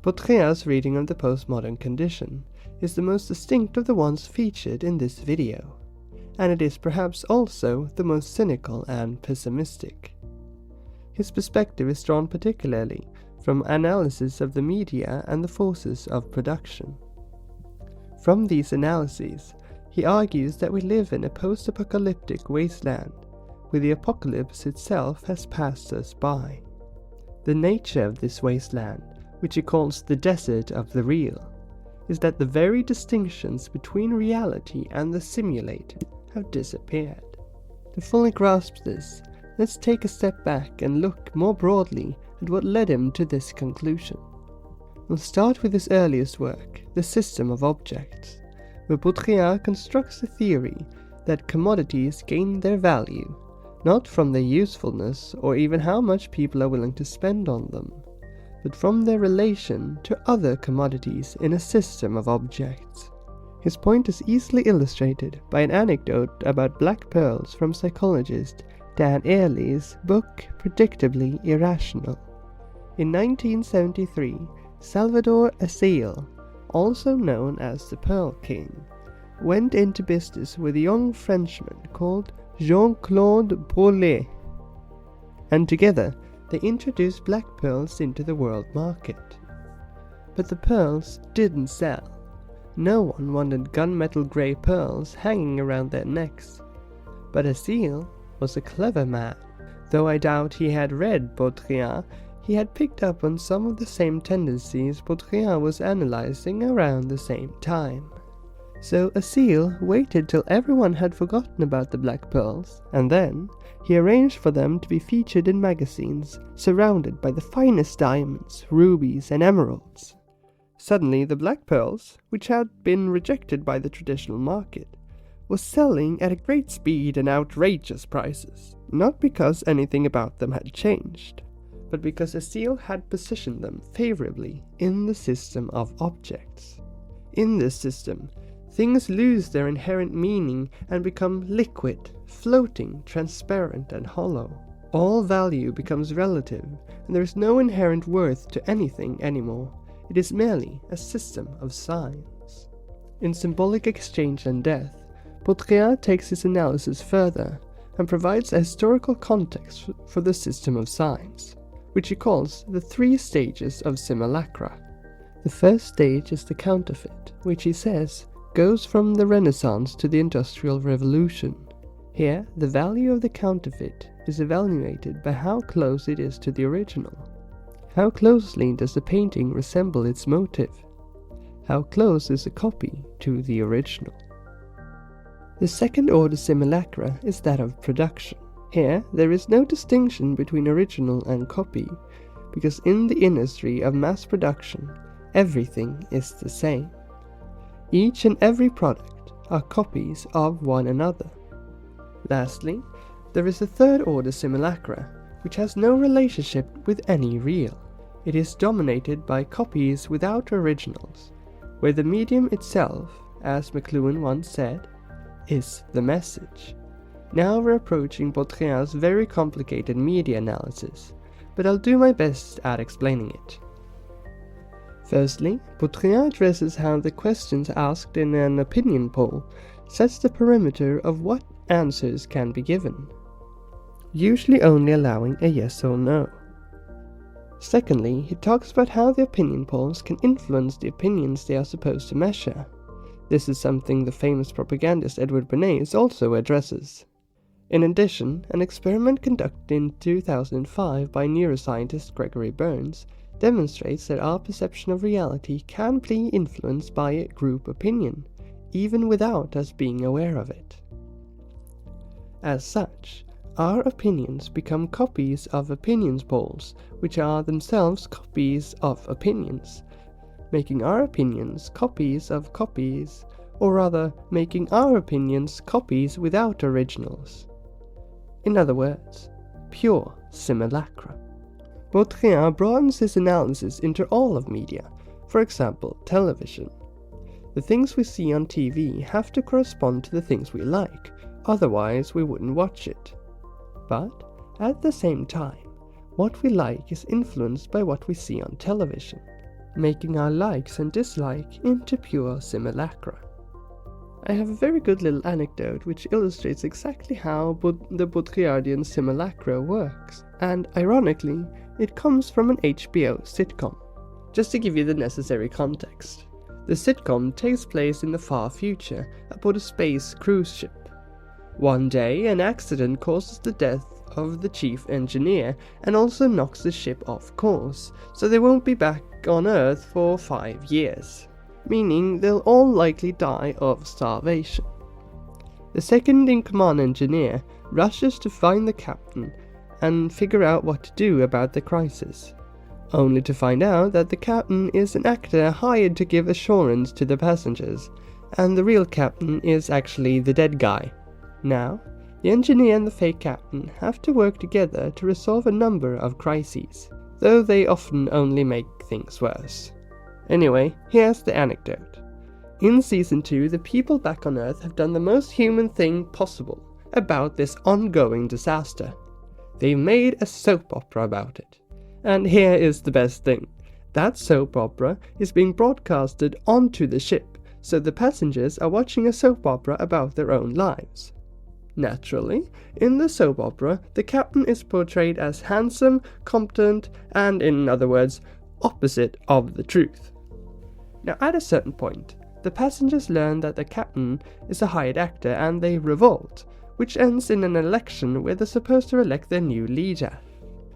Baudrillard's reading of the postmodern condition is the most distinct of the ones featured in this video, and it is perhaps also the most cynical and pessimistic. His perspective is drawn particularly from analysis of the media and the forces of production. From these analyses, he argues that we live in a post-apocalyptic wasteland, where the apocalypse itself has passed us by. The nature of this wasteland, which he calls the desert of the real, is that the very distinctions between reality and the simulated have disappeared. To fully grasp this, let's take a step back and look more broadly at what led him to this conclusion. We'll start with his earliest work, The System of Objects, where Baudrillard constructs a theory that commodities gain their value, not from their usefulness or even how much people are willing to spend on them, but from their relation to other commodities in a system of objects. His point is easily illustrated by an anecdote about black pearls from psychologist Dan Ariely's book Predictably Irrational. In 1973, Salvador Asiel, also known as the Pearl King, went into business with a young Frenchman called Jean Baudrillard, and together they introduced black pearls into the world market. But the pearls didn't sell. No one wanted gunmetal grey pearls hanging around their necks. But Asiel was a clever man. Though I doubt he had read Baudrillard, he had picked up on some of the same tendencies Baudrillard was analysing around the same time. So Asiel waited till everyone had forgotten about the black pearls, and then he arranged for them to be featured in magazines, surrounded by the finest diamonds, rubies, and emeralds. Suddenly the black pearls, which had been rejected by the traditional market, were selling at a great speed and outrageous prices, not because anything about them had changed, but because Asiel had positioned them favorably in the system of objects. In this system, things lose their inherent meaning and become liquid, floating, transparent, and hollow. All value becomes relative, and there is no inherent worth to anything anymore. It is merely a system of signs. In Symbolic Exchange and Death, Baudrillard takes his analysis further and provides a historical context for the system of signs, which he calls the 3 stages of simulacra. The first stage is the counterfeit, which he says goes from the Renaissance to the Industrial Revolution. Here, the value of the counterfeit is evaluated by how close it is to the original. How closely does the painting resemble its motive? How close is a copy to the original? The second order simulacra is that of production. Here, there is no distinction between original and copy, because in the industry of mass production, everything is the same. Each and every product are copies of one another. Lastly, there is a third order simulacra, which has no relationship with any real. It is dominated by copies without originals, where the medium itself, as McLuhan once said, is the message. Now we're approaching Baudrillard's very complicated media analysis, but I'll do my best at explaining it. Firstly, Baudrillard addresses how the questions asked in an opinion poll sets the perimeter of what answers can be given, usually only allowing a yes or no. Secondly, he talks about how the opinion polls can influence the opinions they are supposed to measure. This is something the famous propagandist Edward Bernays also addresses. In addition, an experiment conducted in 2005 by neuroscientist Gregory Burns demonstrates that our perception of reality can be influenced by a group opinion, even without us being aware of it. As such, our opinions become copies of opinions polls, which are themselves copies of opinions, making our opinions copies of copies, or rather, making our opinions copies without originals. In other words, pure simulacra. Baudrillard broadens his analysis into all of media, for example, television. The things we see on TV have to correspond to the things we like, otherwise we wouldn't watch it. But, at the same time, what we like is influenced by what we see on television. making our likes and dislikes into pure simulacra. I have a very good little anecdote which illustrates exactly how the Baudrillardian simulacra works, and ironically, it comes from an HBO sitcom. Just to give you the necessary context, the sitcom takes place in the far future aboard a space cruise ship. One day, an accident causes the death of the chief engineer and also knocks the ship off course, so they won't be back on Earth for 5 years, meaning they'll all likely die of starvation. The second-in-command engineer rushes to find the captain and figure out what to do about the crisis, only to find out that the captain is an actor hired to give assurance to the passengers, and the real captain is actually the dead guy. Now, the engineer and the fake captain have to work together to resolve a number of crises, though they often only make things worse. Anyway, here's the anecdote. In Season 2, the people back on Earth have done the most human thing possible about this ongoing disaster. They've made a soap opera about it. And here is the best thing. That soap opera is being broadcasted onto the ship, so the passengers are watching a soap opera about their own lives. Naturally, in the soap opera, the captain is portrayed as handsome, competent, and, in other words, opposite of the truth. Now, at a certain point, the passengers learn that the captain is a hired actor and they revolt, which ends in an election where they're supposed to elect their new leader.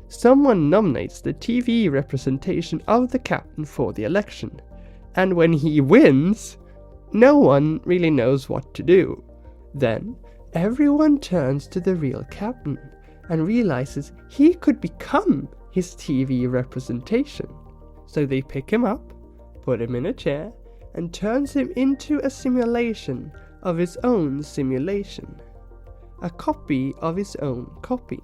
Someone nominates the TV representation of the captain for the election, and when he wins, no one really knows what to do. Then, everyone turns to the real captain and realizes he could become his TV representation. So they pick him up, put him in a chair, and turns him into a simulation of his own simulation. A copy of his own copy.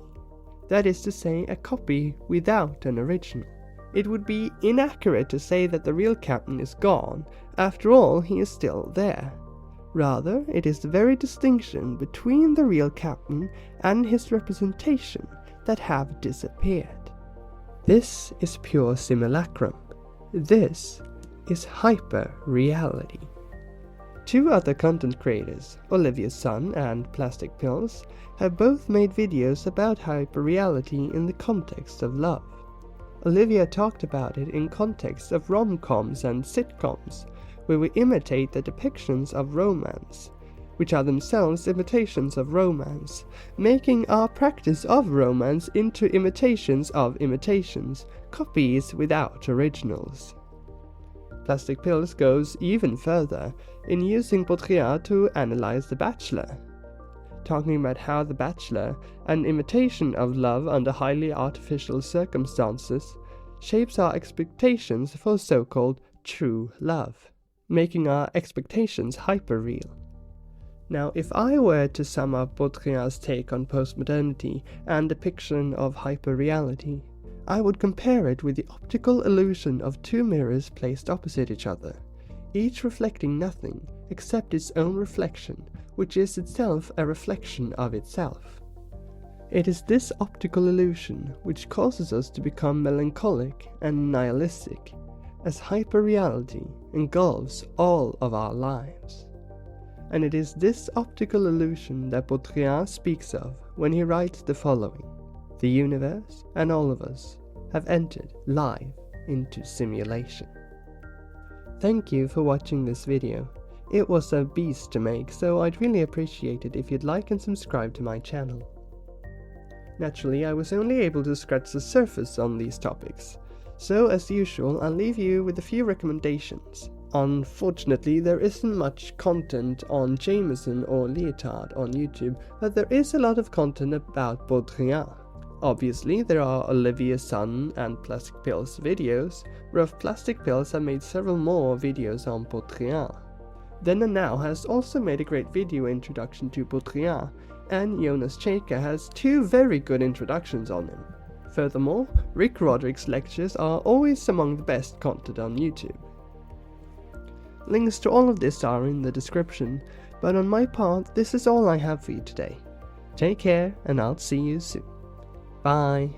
That is to say, a copy without an original. It would be inaccurate to say that the real captain is gone. After all, he is still there. Rather, it is the very distinction between the real captain and his representation that have disappeared. This is pure simulacrum. This is hyper-reality. Two other content creators, Olivia Sun and Plastic Pills, have both made videos about hyper-reality in the context of love. Olivia talked about it in context of rom-coms and sitcoms, where we imitate the depictions of romance, which are themselves imitations of romance, making our practice of romance into imitations of imitations, copies without originals. Plastic Pills goes even further in using Baudrillard to analyze The Bachelor, talking about how The Bachelor, an imitation of love under highly artificial circumstances, shapes our expectations for so-called true love, making our expectations hyper-real. Now, if I were to sum up Baudrillard's take on postmodernity and depiction of hyper-reality, I would compare it with the optical illusion of two mirrors placed opposite each other, each reflecting nothing except its own reflection, which is itself a reflection of itself. It is this optical illusion which causes us to become melancholic and nihilistic, as hyper-reality engulfs all of our lives. And it is this optical illusion that Baudrillard speaks of when he writes the following: "The universe and all of us have entered live into simulation." Thank you for watching this video. It was a beast to make, so I'd really appreciate it if you'd like and subscribe to my channel. Naturally, I was only able to scratch the surface on these topics, so as usual I'll leave you with a few recommendations. Unfortunately, there isn't much content on Jameson or Lyotard on YouTube, but there is a lot of content about Baudrillard. Obviously, there are Olivia Sun and Plastic Pills videos, whereas Plastic Pills have made several more videos on Baudrillard. Then and Now has also made a great video introduction to Baudrillard, and Jonas Cheka has 2 very good introductions on him. Furthermore, Rick Roderick's lectures are always among the best content on YouTube. Links to all of this are in the description, but on my part, this is all I have for you today. Take care, and I'll see you soon. Bye.